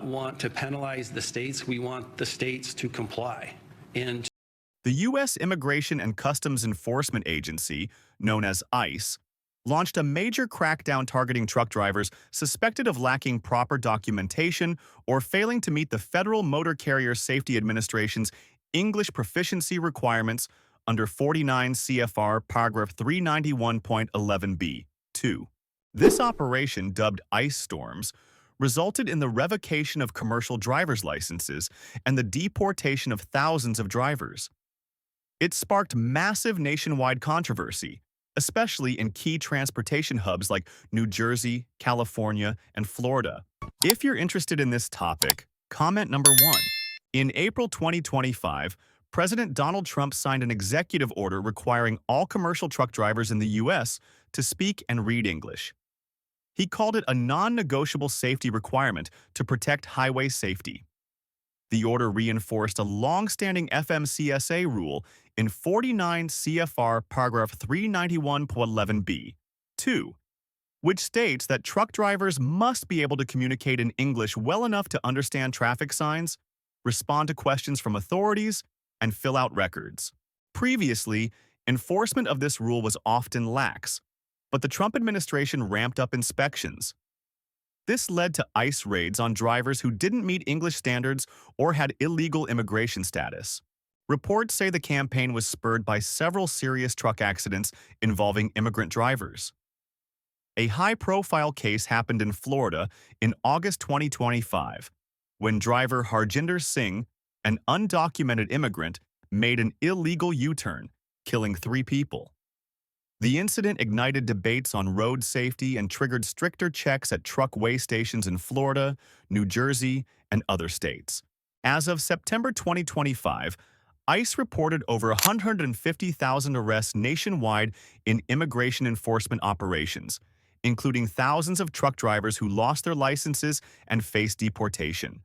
Want to penalize the states. We want the states to comply. And The U.S. Immigration and Customs Enforcement Agency, known as ICE, launched a major crackdown targeting truck drivers suspected of lacking proper documentation or failing to meet the Federal Motor Carrier Safety Administration's English proficiency requirements under 49 CFR paragraph 391.11b. 2. This operation, dubbed ICE Storms, resulted in the revocation of commercial driver's licenses and the deportation of thousands of drivers. It sparked massive nationwide controversy, especially in key transportation hubs like New Jersey, California, and Florida. If you're interested in this topic, comment number 1. In April 2025, President Donald Trump signed an executive order requiring all commercial truck drivers in the U.S. to speak and read English. He called it a non-negotiable safety requirement to protect highway safety. The order reinforced a long-standing FMCSA rule in 49 CFR paragraph 391.11b. 2, which states that truck drivers must be able to communicate in English well enough to understand traffic signs, respond to questions from authorities, and fill out records. Previously, enforcement of this rule was often lax, but the Trump administration ramped up inspections. This led to ICE raids on drivers who didn't meet English standards or had illegal immigration status. Reports say the campaign was spurred by several serious truck accidents involving immigrant drivers. A high-profile case happened in Florida in August 2025, when driver Harjinder Singh, an undocumented immigrant, made an illegal U-turn, killing 3 people. The incident ignited debates on road safety and triggered stricter checks at truck weigh stations in Florida, New Jersey, and other states. As of September 2025, ICE reported over 150,000 arrests nationwide in immigration enforcement operations, including thousands of truck drivers who lost their licenses and faced deportation.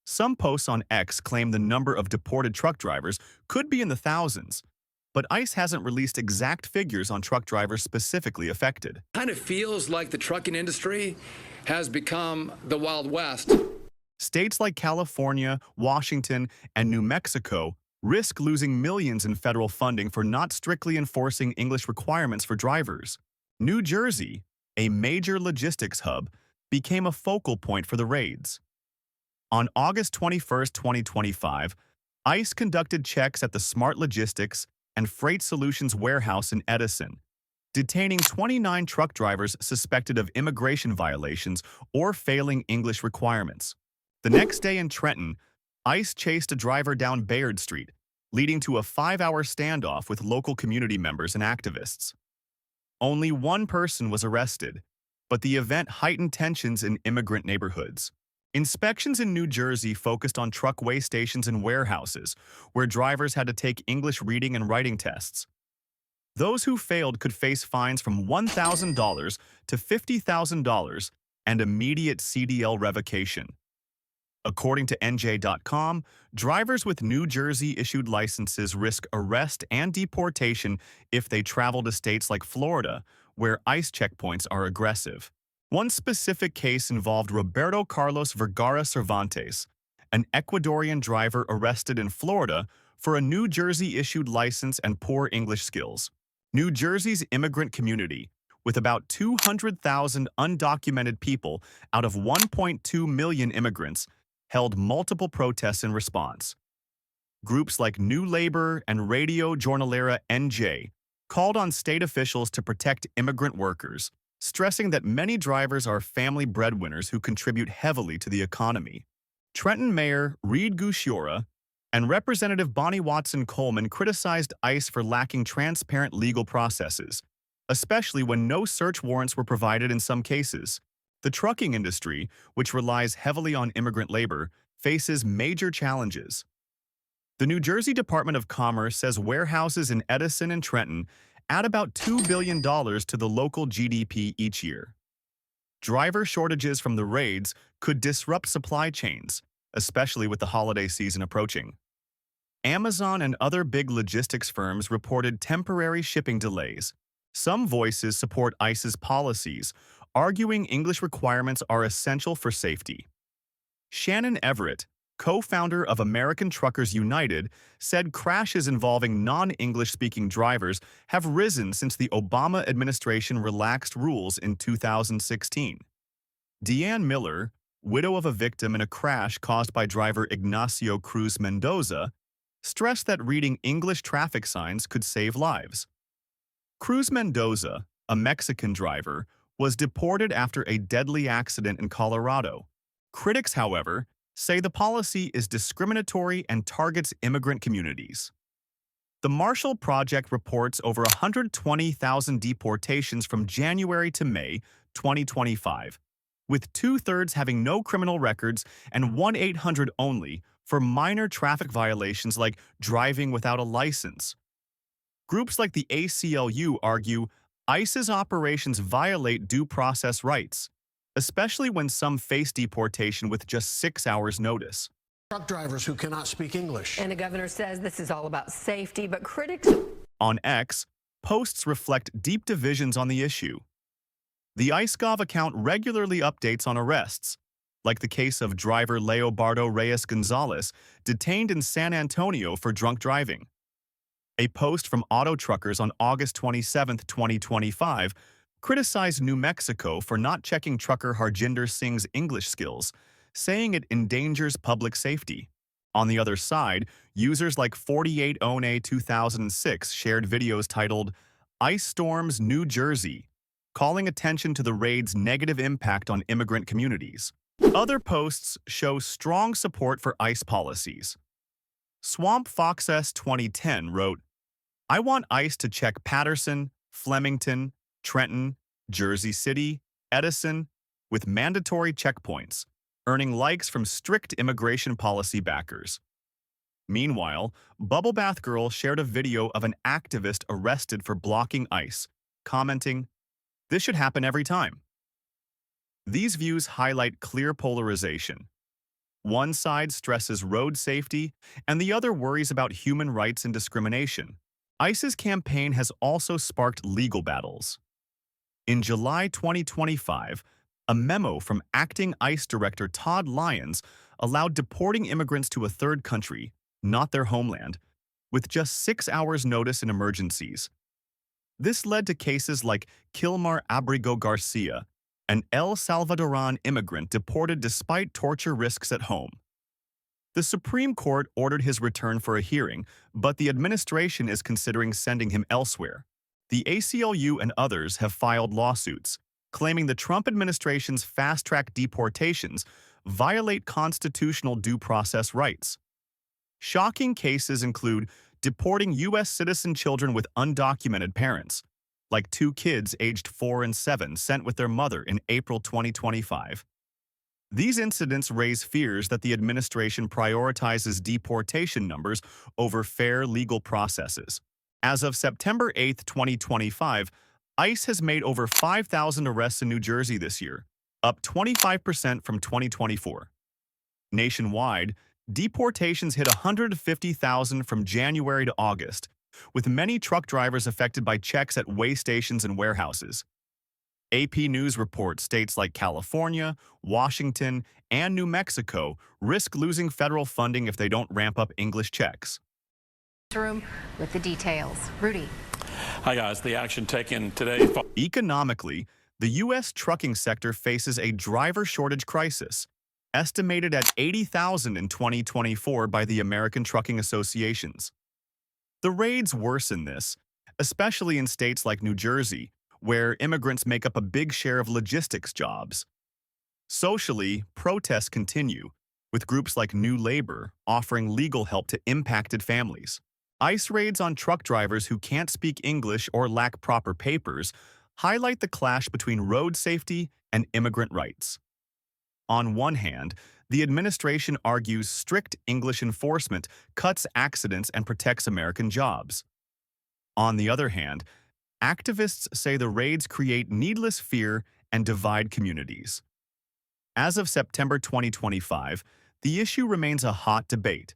Some posts on X claim the number of deported truck drivers could be in the thousands, but ICE hasn't released exact figures on truck drivers specifically affected. Kind of feels like the trucking industry has become the Wild West. States like California, Washington, and New Mexico risk losing millions in federal funding for not strictly enforcing English requirements for drivers. New Jersey, a major logistics hub, became a focal point for the raids. On August 21, 2025, ICE conducted checks at the Smart Logistics and Freight Solutions warehouse in Edison, detaining 29 truck drivers suspected of immigration violations or failing English requirements. The next day in Trenton, ICE chased a driver down Bayard Street, leading to a 5-hour standoff with local community members and activists. Only 1 person was arrested, but the event heightened tensions in immigrant neighborhoods. Inspections in New Jersey focused on truck weigh stations and warehouses, where drivers had to take English reading and writing tests. Those who failed could face fines from $1,000 to $50,000 and immediate CDL revocation. According to NJ.com, drivers with New Jersey-issued licenses risk arrest and deportation if they travel to states like Florida, where ICE checkpoints are aggressive. One specific case involved Roberto Carlos Vergara Cervantes, an Ecuadorian driver arrested in Florida for a New Jersey-issued license and poor English skills. New Jersey's immigrant community, with about 200,000 undocumented people out of 1.2 million immigrants, held multiple protests in response. Groups like New Labor and Radio Jornalera NJ called on state officials to protect immigrant workers, stressing that many drivers are family breadwinners who contribute heavily to the economy. Trenton Mayor Reed Gusciora and Representative Bonnie Watson Coleman criticized ICE for lacking transparent legal processes, especially when no search warrants were provided in some cases. The trucking industry, which relies heavily on immigrant labor, faces major challenges. The New Jersey Department of Commerce says warehouses in Edison and Trenton add about $2 billion to the local GDP each year. Driver shortages from the raids could disrupt supply chains, especially with the holiday season approaching. Amazon and other big logistics firms reported temporary shipping delays. Some voices support ICE's policies, arguing English requirements are essential for safety. Shannon Everett, co-founder of American Truckers United, said crashes involving non-English-speaking drivers have risen since the Obama administration relaxed rules in 2016. Deanne Miller, widow of a victim in a crash caused by driver Ignacio Cruz Mendoza, stressed that reading English traffic signs could save lives. Cruz Mendoza, a Mexican driver, was deported after a deadly accident in Colorado. Critics, however, say the policy is discriminatory and targets immigrant communities. The Marshall Project reports over 120,000 deportations from January to May 2025, with two-thirds having no criminal records and 1-800 only for minor traffic violations like driving without a license. Groups like the ACLU argue ICE's operations violate due process rights, especially when some face deportation with just 6 hours' notice. Truck drivers who cannot speak English. And the governor says this is all about safety, but critics... On X, posts reflect deep divisions on the issue. The IceGov account regularly updates on arrests, like the case of driver Leobardo Reyes Gonzalez, detained in San Antonio for drunk driving. A post from Auto Truckers on August 27, 2025, criticized New Mexico for not checking trucker Harjinder Singh's English skills, saying it endangers public safety. On the other side, users like 48ONA2006 shared videos titled Ice Storms New Jersey, calling attention to the raid's negative impact on immigrant communities. Other posts show strong support for ICE policies. Swamp Fox S 2010 wrote, I want ICE to check Patterson, Flemington, Trenton, Jersey City, Edison, with mandatory checkpoints, earning likes from strict immigration policy backers. Meanwhile, Bubble Bath Girl shared a video of an activist arrested for blocking ICE, commenting, "This should happen every time." These views highlight clear polarization. One side stresses road safety, and the other worries about human rights and discrimination. ICE's campaign has also sparked legal battles. In July 2025, a memo from acting ICE Director Todd Lyons allowed deporting immigrants to a third country, not their homeland, with just 6 hours' notice in emergencies. This led to cases like Kilmar Abrigo Garcia, an El Salvadoran immigrant deported despite torture risks at home. The Supreme Court ordered his return for a hearing, but the administration is considering sending him elsewhere. The ACLU and others have filed lawsuits, claiming the Trump administration's fast-track deportations violate constitutional due process rights. Shocking cases include deporting U.S. citizen children with undocumented parents, like 2 kids aged 4 and 7 sent with their mother in April 2025. These incidents raise fears that the administration prioritizes deportation numbers over fair legal processes. As of September 8, 2025, ICE has made over 5,000 arrests in New Jersey this year, up 25% from 2024. Nationwide, deportations hit 150,000 from January to August, with many truck drivers affected by checks at weigh stations and warehouses. AP News reports states like California, Washington, and New Mexico risk losing federal funding if they don't ramp up English checks. Room with the details. Rudy. Hi guys, the action taken today. Economically, the U.S. trucking sector faces a driver shortage crisis, estimated at 80,000 in 2024 by the American Trucking Associations. The raids worsen this, especially in states like New Jersey, where immigrants make up a big share of logistics jobs. Socially, protests continue, with groups like New Labor offering legal help to impacted families. ICE raids on truck drivers who can't speak English or lack proper papers highlight the clash between road safety and immigrant rights. On one hand, the administration argues strict English enforcement cuts accidents and protects American jobs. On the other hand, activists say the raids create needless fear and divide communities. As of September 2025, the issue remains a hot debate,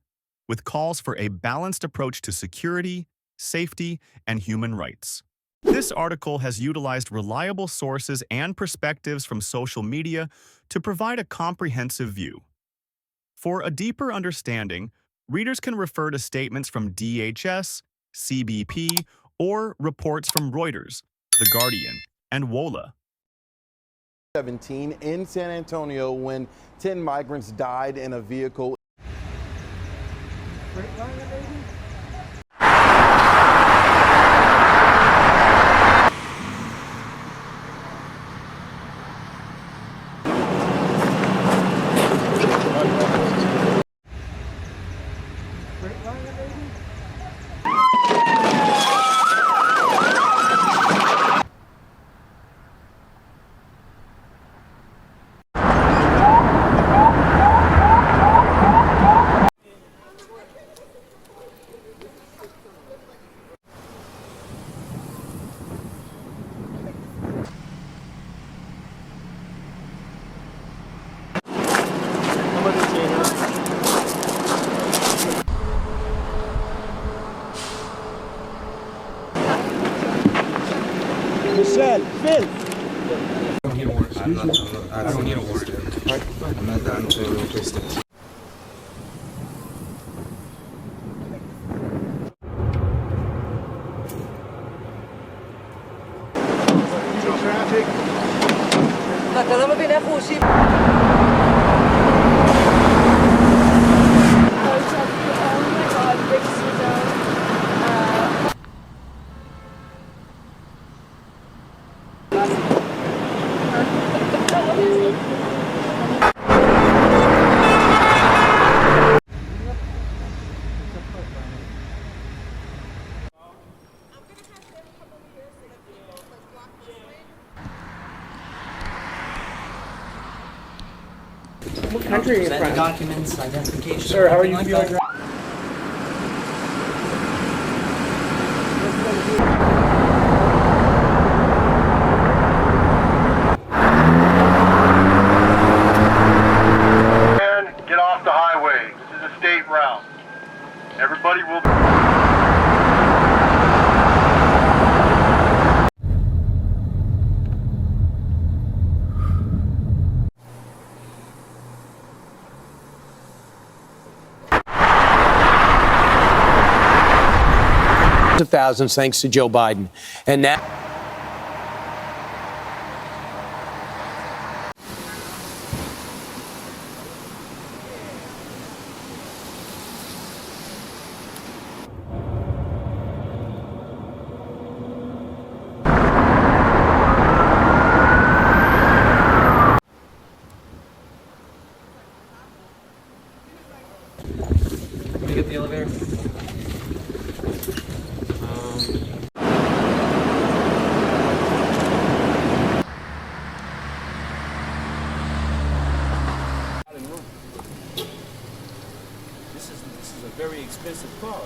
with calls for a balanced approach to security, safety, and human rights. This article has utilized reliable sources and perspectives from social media to provide a comprehensive view. For a deeper understanding, readers can refer to statements from DHS, CBP, or reports from Reuters, The Guardian, and WOLA. 17 in San Antonio when 10 migrants died in a vehicle. Michelle, Phil. I don't need a warrant. I'm not that unfairly requested. Traffic. What country are you from? Documents, identification. Sir, how are you feeling? Get off the highway. This is a state route. Everybody will. Of thousands thanks to Joe Biden. And now Can we get the elevator? This is a very expensive car.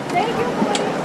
Thank you.